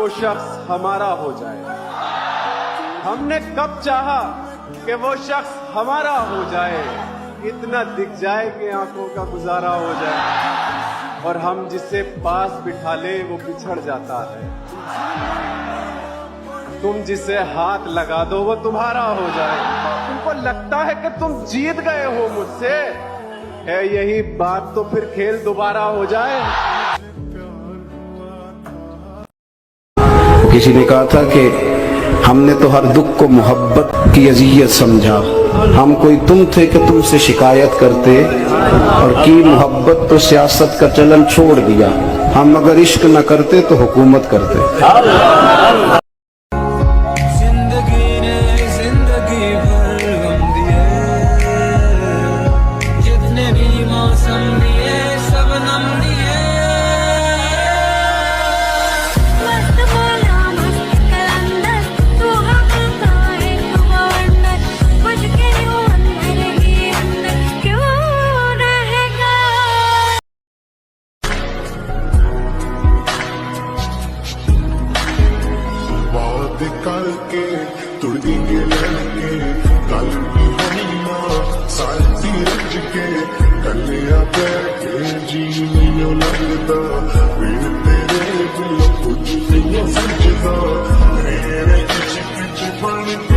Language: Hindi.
वो शख्स हमारा हो जाए। हमने कब चाहा कि वो शख्स हमारा हो जाए, इतना दिख जाए कि आंखों का गुजारा हो जाए, और हम जिसे पास बिठा ले वो बिछड़ जाता है। तुम जिसे हाथ लगा दो वो तुम्हारा हो जाए। तुमको लगता है कि तुम जीत गए हो मुझसे, है यही बात तो फिर खेल दोबारा हो जाए। किसी ने कहा था कि हमने तो हर दुख को मोहब्बत की अजियत समझा, हम कोई तुम थे कि तुमसे शिकायत करते, और की मोहब्बत तो सियासत का चलन छोड़ दिया, हम अगर इश्क न करते तो हुकूमत करते। करके तुड़ देंगे लड़के, कल की होना साथी रज के, कलिया बैठे जी नहीं लगता, फिर तेरे दिल कुछ नहीं समझता, मेरे किच किच बन